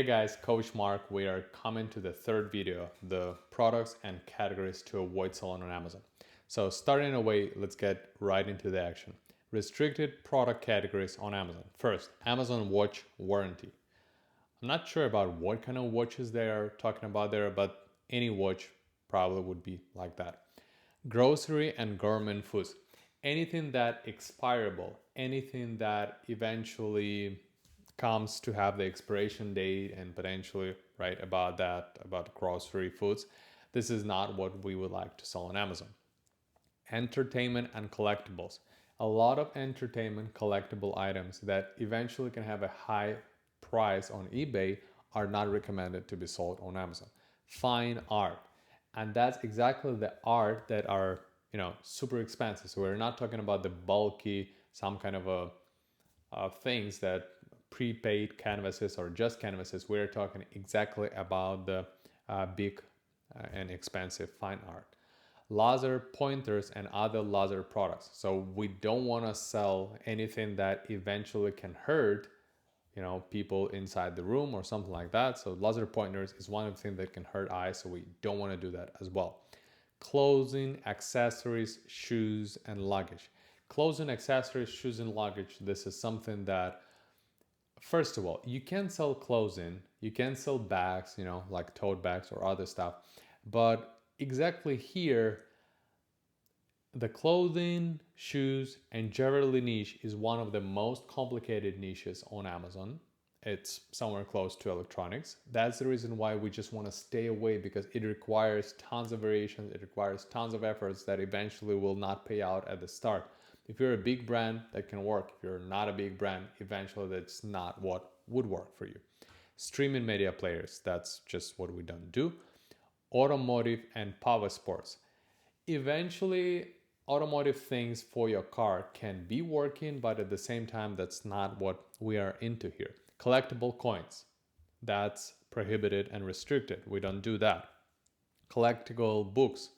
Hey guys, Coach Mark. We are coming to the third video, the products and categories to avoid selling on Amazon. So starting away, let's get right into the action. Restricted product categories on Amazon. First, Amazon Watch warranty. I'm not sure about what kind of watches they are talking about there, but any watch probably would be like that. Grocery and government foods. Anything that expirable, anything that eventually comes to have the expiration date and potentially right about that, about grocery foods, this is not what we would like to sell on Amazon. Entertainment and collectibles. A lot of entertainment collectible items that eventually can have a high price on eBay are not recommended to be sold on Amazon. Fine art. And that's exactly the art that are, super expensive. So we're not talking about the bulky, some kind of things that prepaid canvases or just canvases. We're talking exactly about the big and expensive fine art. Laser pointers and other laser products. So we don't want to sell anything that eventually can hurt people inside the room or something like that. So laser pointers is one of the things that can hurt eyes, so we don't want to do that as well. Clothing, accessories, shoes, and luggage. Clothing, accessories, shoes, and luggage. This is something that, first of all, you can sell clothing, you can sell bags, like tote bags or other stuff. But exactly here, the clothing, shoes, and jewelry niche is one of the most complicated niches on Amazon. It's somewhere close to electronics. That's the reason why we just want to stay away, because it requires tons of variations, it requires tons of efforts that eventually will not pay out at the start. If you're a big brand, that can work. If you're not a big brand, eventually that's not what would work for you. Streaming media players, that's just what we don't do. Automotive and power sports. Eventually, automotive things for your car can be working, but at the same time, that's not what we are into here. Collectible coins, that's prohibited and restricted. We don't do that. Collectible books,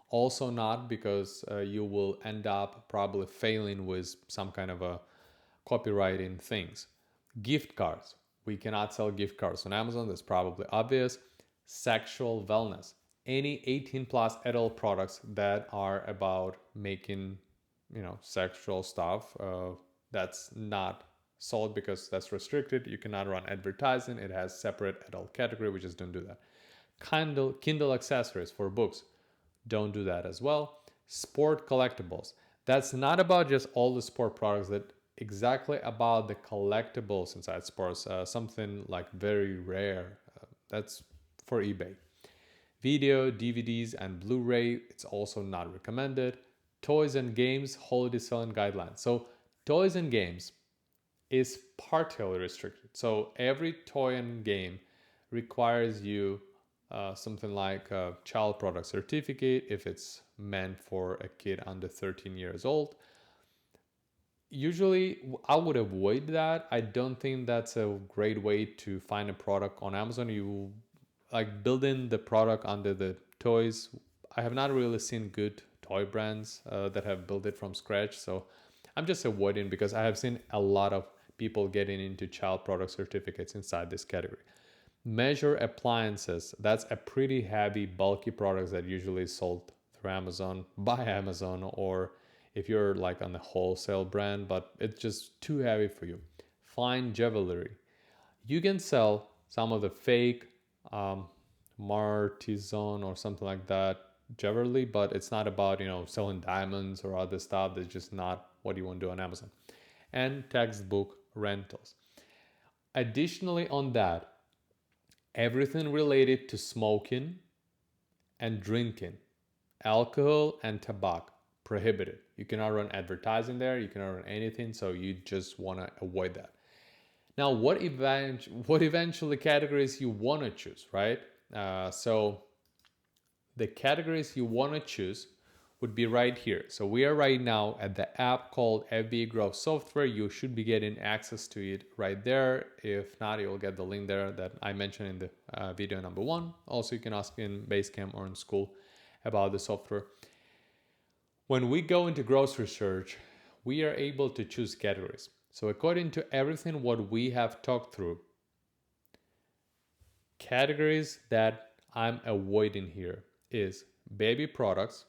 also not, because you will end up probably failing with some kind of a copywriting things. Gift cards, we cannot sell gift cards on Amazon. That's probably obvious. Sexual wellness, any 18 plus adult products that are about making sexual stuff, that's not sold because that's restricted. You cannot run advertising. It has separate adult category. We just don't do that. Kindle accessories for books, don't do that as well. Sport collectibles, that's not about just all the sport products, that exactly about the collectibles inside sports, something like very rare, that's for eBay. Video, DVDs, and Blu-ray, it's also not recommended. Toys and games, holiday selling guidelines. So toys and games is partially restricted. So every toy and game requires you something like a child product certificate if it's meant for a kid under 13 years old. Usually I would avoid that. I don't think that's a great way to find a product on Amazon. You like building the product under the toys. I have not really seen good toy brands that have built it from scratch. So I'm just avoiding, because I have seen a lot of people getting into child product certificates inside this category. Measure appliances, that's a pretty heavy, bulky products that usually is sold through Amazon, by Amazon, or if you're like on the wholesale brand, but it's just too heavy for you. Fine jewelry. You can sell some of the fake Martizon or something like that jewelry, but it's not about selling diamonds or other stuff. That's just not what you want to do on Amazon. And textbook rentals. Additionally on that, everything related to smoking and drinking, alcohol and tobacco, prohibited. You cannot run advertising there, you cannot run anything, so you just want to avoid that. Now, what eventually categories you want to choose, right? So the categories you want to choose would be right here. So we are right now at the app called FBA Growth Software. You should be getting access to it right there. If not, you'll get the link there that I mentioned in the video number 1. Also, you can ask in Basecamp or in school about the software. When we go into grocery search, we are able to choose categories. So according to everything what we have talked through, categories that I'm avoiding here is baby products,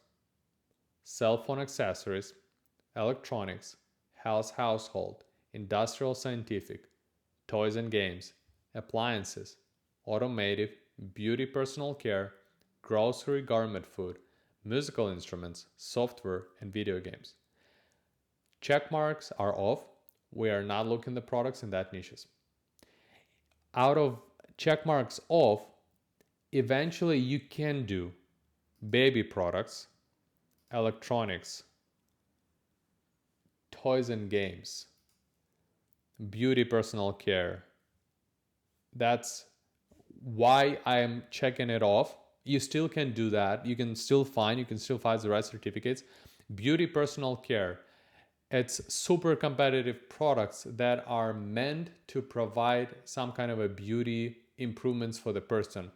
cell phone accessories, electronics, household, industrial scientific, toys and games, appliances, automotive, beauty personal care, grocery garment food, musical instruments, software, and video games. Check marks are off. We are not looking at the products in that niches. Out of check marks off, eventually you can do baby products, electronics, toys and games, beauty personal care. That's why I'm checking it off. You still can do that. You can still find the right certificates. Beauty personal care. It's super competitive products that are meant to provide some kind of a beauty improvements for the person.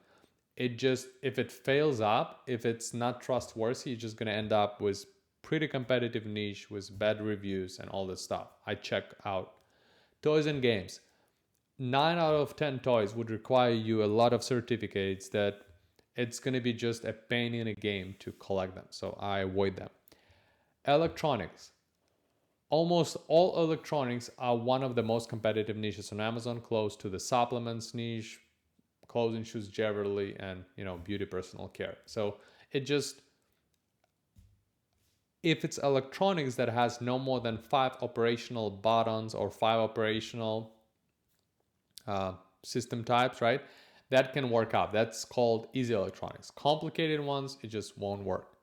It just, if it fails up, if it's not trustworthy, you're just going to end up with pretty competitive niche with bad reviews and all this stuff. I check out. Toys and games. 9 out of 10 toys would require you a lot of certificates that it's going to be just a pain in a game to collect them. So I avoid them. Electronics. Almost all electronics are one of the most competitive niches on Amazon, close to the supplements niche, clothing, shoes, jewelry, and beauty personal care. So it just, if it's electronics that has no more than 5 operational buttons or 5 operational system types, right? That can work out. That's called easy electronics. Complicated ones, it just won't work.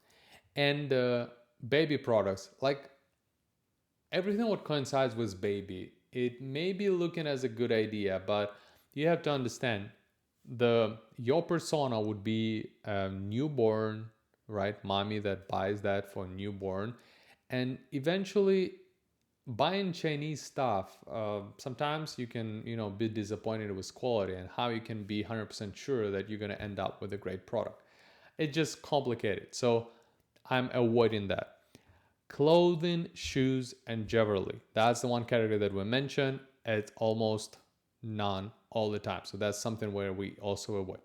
And baby products, like everything what coincides with baby, it may be looking as a good idea, but you have to understand your persona would be a newborn, right? Mommy that buys that for newborn. And eventually buying Chinese stuff, sometimes you can, be disappointed with quality and how you can be 100% sure that you're going to end up with a great product. It's just complicated. So I'm avoiding that. Clothing, shoes, and jewelry. That's the one category that we mentioned. It's almost none all the time. So that's something where we also avoid.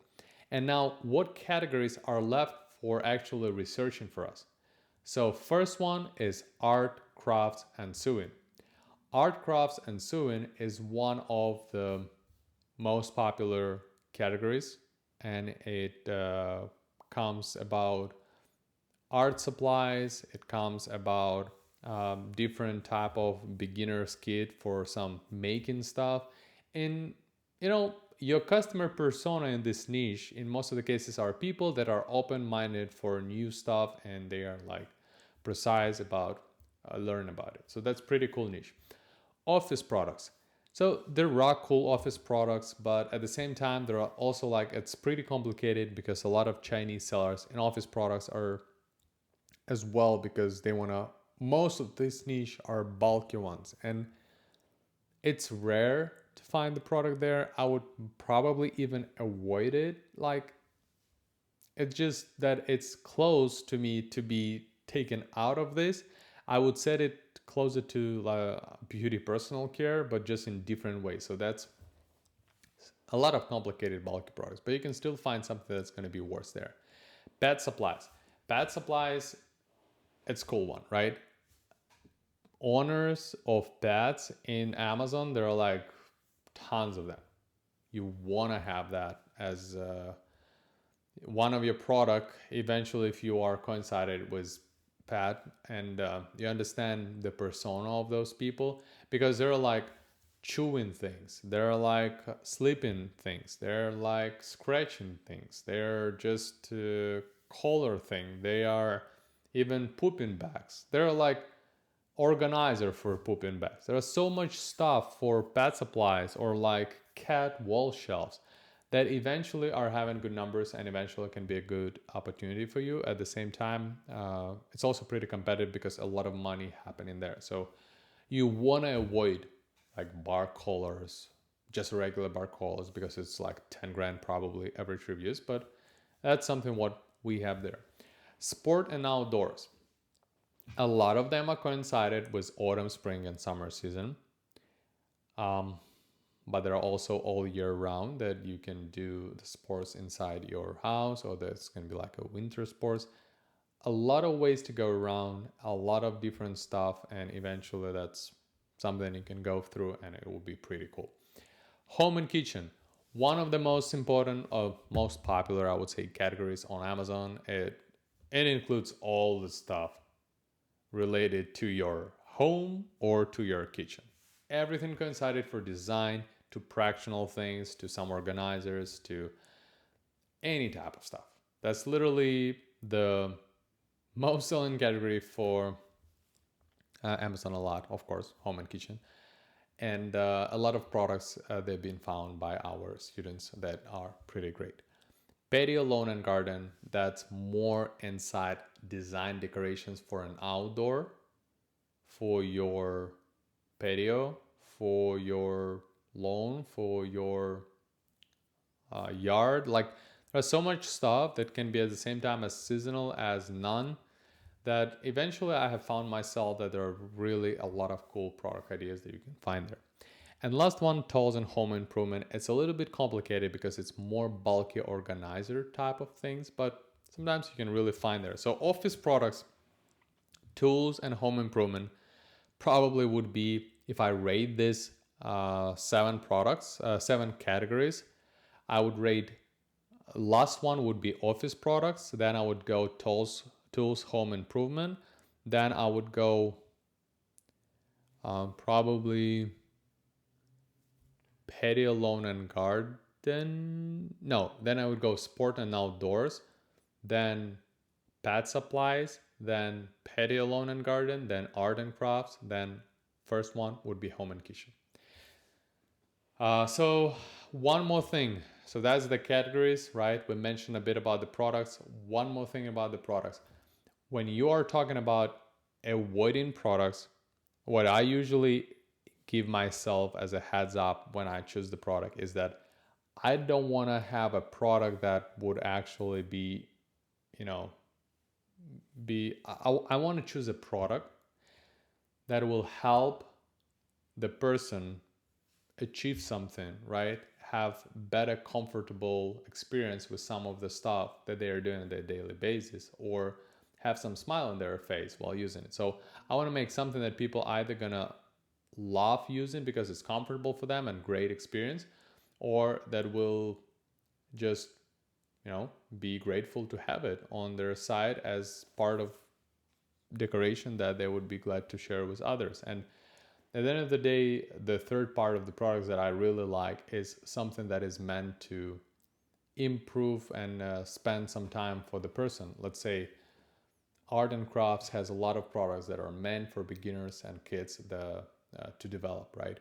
And now, what categories are left for actually researching for us? So first one is art, crafts, and sewing. Art, crafts, and sewing is one of the most popular categories, and it comes about art supplies. It comes about different type of beginner's kit for some making stuff. And your customer persona in this niche in most of the cases are people that are open-minded for new stuff, and they are like precise about learn about it. So that's pretty cool niche. Office products. So there are cool office products, but at the same time there are also it's pretty complicated because a lot of Chinese sellers in office products are as well, because they want to, most of this niche are bulky ones, and it's rare to find the product there. I would probably even avoid it. It's just that it's close to me to be taken out of this. I would set it closer to beauty personal care, but just in different ways. So that's a lot of complicated bulky products, but you can still find something that's going to be worse there. Pet supplies. Pet supplies, it's a cool one, right? Owners of pets in Amazon, there are tons of them. You want to have that as one of your product eventually if you are coincided with pet, and you understand the persona of those people, because they're chewing things, they're sleeping things, they're scratching things, they're just color thing, they are even pooping bags. They're organizer for pooping bags. There are so much stuff for pet supplies or cat wall shelves that eventually are having good numbers and eventually can be a good opportunity for you. At the same time, it's also pretty competitive because a lot of money happening there. So you want to avoid bar collars, just regular bar collars, because it's 10 grand probably average reviews, but that's something what we have there. Sport and outdoors. A lot of them are coincided with autumn, spring, and summer season. but there are also all year round that you can do the sports inside your house, or that's going to be like a winter sports. A lot of ways to go around, a lot of different stuff, and eventually that's something you can go through and it will be pretty cool. Home and kitchen. One of the most important or most popular, I would say, categories on Amazon. It includes all the stuff related to your home or to your kitchen. Everything coincided for design to fractional things to some organizers to any type of stuff. That's literally the most selling category for Amazon a lot, of course, home and kitchen. And a lot of products they've been found by our students that are pretty great. Patio, lawn and garden, that's more inside design decorations for an outdoor, for your patio, for your lawn, for your yard. Like there's so much stuff that can be at the same time as seasonal as none, that eventually I have found myself that there are really a lot of cool product ideas that you can find there. And last one, tools and home improvement. It's a little bit complicated because it's more bulky organizer type of things, but sometimes you can really find there. So office products, tools and home improvement probably would be, if I rate this 7 products, 7 categories, I would rate last one would be office products. Then I would go tools, home improvement. Then I would go probably patio, lawn and garden. No, then I would go sport and outdoors. Then pet supplies. Then patio, lawn and garden. Then art and crafts. Then first one would be home and kitchen. So one more thing. So that's the categories, right? We mentioned a bit about the products. One more thing about the products. When you are talking about avoiding products, what I usually give myself as a heads up when I choose the product is that I don't want to have a product that would actually be, I want to choose a product that will help the person achieve something, right? Have better, comfortable experience with some of the stuff that they are doing on a daily basis, or have some smile on their face while using it. So I want to make something that people either gonna love using because it's comfortable for them and great experience, or that will just be grateful to have it on their side as part of decoration that they would be glad to share with others. And at the end of the day, the third part of the products that I really like is something that is meant to improve and spend some time for the person. Let's say art and crafts has a lot of products that are meant for beginners and kids to develop, right?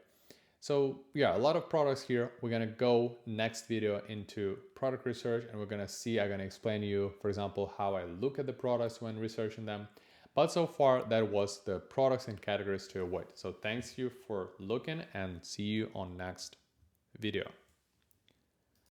So yeah, a lot of products here. We're gonna go next video into product research, and I'm gonna explain to you, for example, how I look at the products when researching them. But so far, that was the products and categories to avoid. So thanks you for looking, and see you on next video.